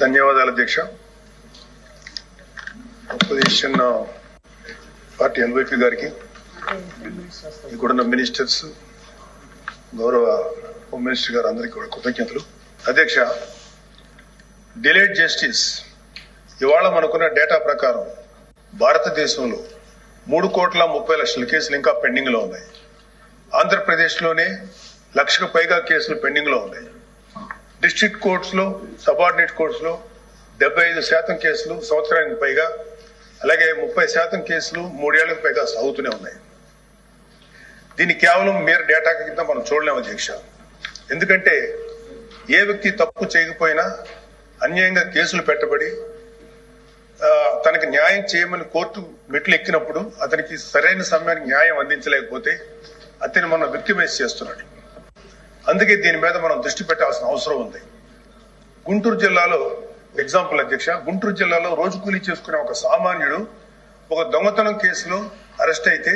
ధన్యవాదాలు అధ్యక్ష. Opposition party NYP గారికి, ఇక్కడున్న మినిస్టర్స్, గౌరవ హోమ్ మినిస్టర్ గారు అందరికీ కూడా కృతజ్ఞతలు. అధ్యక్ష, డిలేడ్ జస్టిస్ ఇవాళ మనకున్న డేటా ప్రకారం భారతదేశంలో 3,30,00,000 కేసులు ఇంకా పెండింగ్ లో ఉన్నాయి. ఆంధ్రప్రదేశ్లోనే 1,00,000కు పైగా కేసులు పెండింగ్ లో ఉన్నాయి. డిస్ట్రిక్ట్ కోర్ట్స్ లో, సబార్డినేట్ కోర్ట్స్ లో 75% కేసులు సంవత్సరానికి పైగా, అలాగే 30% కేసులు 3 ఏళ్లకు పైగా సాగుతూనే ఉన్నాయి. దీన్ని కేవలం mere డేటా కింద మనం చూడలేము అధ్యక్ష. ఎందుకంటే ఏ వ్యక్తి తప్పు చేయకపోయినా అన్యాయంగా కేసులు పెట్టబడి తనకి న్యాయం చేయమని కోర్టు మెట్లు ఎక్కినప్పుడు అతనికి సరైన సమయానికి న్యాయం అందించలేకపోతే అతన్ని మనం విక్టిమైజ్ చేస్తున్నాడు. అందుకే దీని మీద మనం దృష్టి పెట్టాల్సిన అవసరం ఉంది. గుంటూరు జిల్లాలో ఎగ్జాంపుల్ అధ్యక్ష, గుంటూరు జిల్లాలో రోజు కూలీ చేసుకునే ఒక సామాన్యుడు ఒక దొంగతనం కేసులో అరెస్ట్ అయితే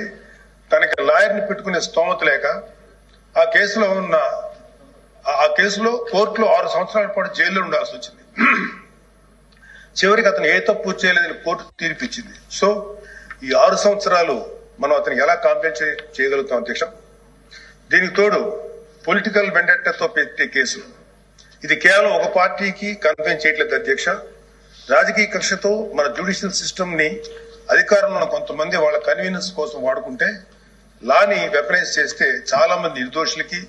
తనకి లాయర్ని పెట్టుకునే స్తోమత లేక ఆ కేసులో కోర్టులో 6 సంవత్సరాల పాటు జైల్లో ఉండాల్సి వచ్చింది. చివరికి అతను ఏ తప్పు చేయలేదని కోర్టు తీర్పిచ్చింది. సో ఈ 6 సంవత్సరాలు మనం అతనికి ఎలా కాంపెన్సేట్ చేయగలుగుతాం అధ్యక్ష? దీనికి తోడు పొలిటికల్ వెండెట్టాతో పెట్టే కేసులు, ఇది కేవలం ఒక పార్టీకి కన్ఫైన్ చేయట్లేదు అధ్యక్ష. రాజకీయ కక్షతో మన జ్యుడిషియల్ సిస్టమ్ ని అధికారంలో కొంతమంది వాళ్ళ కన్వీనియన్స్ కోసం వాడుకుంటే లాని వెపనైజ్ చేస్తే చాలా మంది నిర్దోషులకి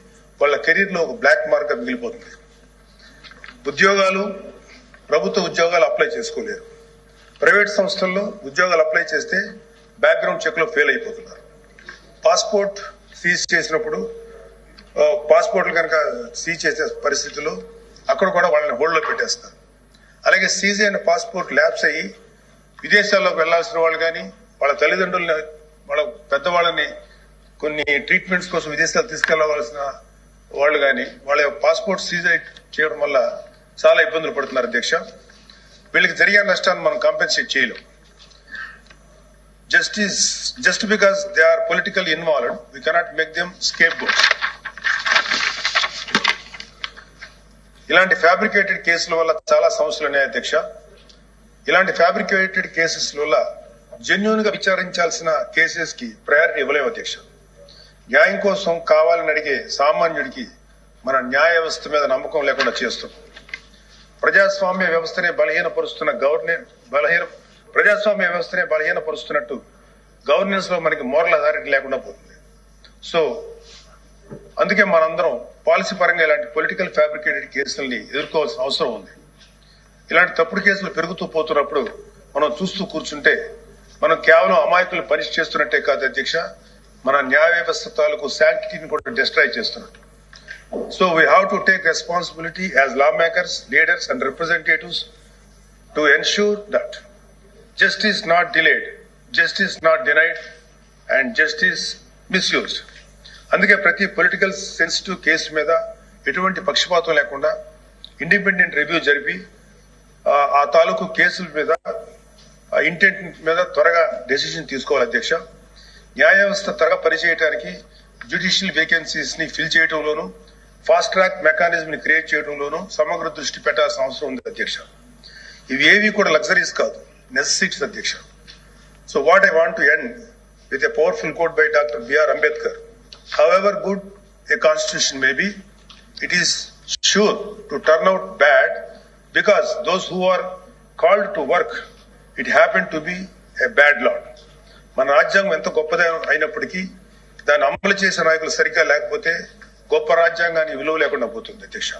వాళ్ళ కెరీర్ లో ఒక బ్లాక్ మార్క్ గా మిగిలిపోతుంది. ఉద్యోగాలు, ప్రభుత్వ ఉద్యోగాలు అప్లై చేసుకోలేరు. ప్రైవేట్ సంస్థల్లో ఉద్యోగాలు అప్లై చేస్తే బ్యాక్గ్రౌండ్ చెక్ లో ఫెయిల్ అయిపోతున్నారు. పాస్పోర్ట్ సీజ్ చేసినప్పుడు పాస్పోర్ట్లు కనుక సీజ్ చేసే పరిస్థితుల్లో అక్కడ కూడా వాళ్ళని హోల్డ్ లో పెట్టేస్తారు. అలాగే సీజ్ అయిన పాస్పోర్ట్ ల్యాప్స్ అయ్యి విదేశాల్లోకి వెళ్లాల్సిన వాళ్ళు కానీ, వాళ్ళ తల్లిదండ్రులని, వాళ్ళ పెద్దవాళ్ళని కొన్ని ట్రీట్మెంట్స్ కోసం విదేశాలు తీసుకెళ్లవలసిన వాళ్ళు కానీ వాళ్ళ పాస్పోర్ట్ సీజ్ చేయడం వల్ల చాలా ఇబ్బందులు పడుతున్నారు అధ్యక్ష. వీళ్ళకి జరిగే నష్టాన్ని మనం కాంపెన్సేట్ చేయలేం. Just because they are political involved, we cannot make them scapegoats. ఇలాంటి ఫ్యాబ్రికేటెడ్ కేసుల వల్ల చాలా సమస్యలు ఉన్నాయి అధ్యక్ష. ఇలాంటి ఫ్యాబ్రికేటెడ్ కేసెస్ వల్ల జెన్యూన్ గా విచారించాల్సిన కేసెస్ కి ప్రయారిటీ ఇవ్వలేము అధ్యక్ష. న్యాయం కోసం కావాలని అడిగే సామాన్యుడికి మన న్యాయ వ్యవస్థ మీద నమ్మకం లేకుండా చేస్తున్నాం. ప్రజాస్వామ్య వ్యవస్థనే బలహీనపరుస్తున్నట్టు గవర్నెన్స్ లో మనకి మోరల్ అథారిటీ లేకుండా పోతుంది. సో అందుకే మనందరం పాలసీ పరంగా ఇలాంటి పొలిటికల్ ఫ్యాబ్రికేటెడ్ కేసుల్ని ఎదుర్కోవాల్సిన అవసరం ఉంది. ఇలాంటి తప్పుడు కేసులు పెరుగుతూ పోతున్నప్పుడు మనం చూస్తూ కూర్చుంటే మనం కేవలం అమాయకులు పనిష్ చేస్తున్నట్టే కాదు అధ్యక్ష, మన న్యాయ వ్యవస్థ తాలూకు శాంక్టిటీని కూడా డిస్ట్రాయ్ చేస్తున్నట్టు. So we have to take responsibility as lawmakers, leaders and representatives to ensure that justice not delayed, justice not denied and justice misused. అందుకే ప్రతి పొలిటికల్ సెన్సిటివ్ కేసు మీద ఎటువంటి పక్షపాతం లేకుండా ఇండిపెండెంట్ రివ్యూ జరిపి ఆ తాలూకు కేసుల మీద ఇంటెంట్ మీద త్వరగా డెసిషన్ తీసుకోవాలి అధ్యక్ష. న్యాయ వ్యవస్థ త్వరగా పనిచేయడానికి జ్యుడిషియల్ వేకెన్సీస్ ని ఫిల్ చేయడంలోనూ, ఫాస్ట్ ట్రాక్ మెకానిజం ని క్రియేట్ చేయడంలోనూ సమగ్ర దృష్టి పెట్టాల్సిన అవసరం ఉంది అధ్యక్ష. ఇవి ఏవి కూడా లగ్జరీస్ కాదు, నెసెసిటీస్ అధ్యక్ష. So what I want to end with a powerful quote by doctor B R Ambedkar. However good a constitution may be, it is sure to turn out bad because those who are called to work, it happened to be a bad law. మన రాజ్యాంగం ఎంత గొప్పది అయినప్పటికీ దాన్ని అమలు చేసే నాయకులు సరిగ్గా లేకపోతే గొప్ప రాజ్యాంగానికి విలువ లేకుండా పోతుంది అధ్యక్ష.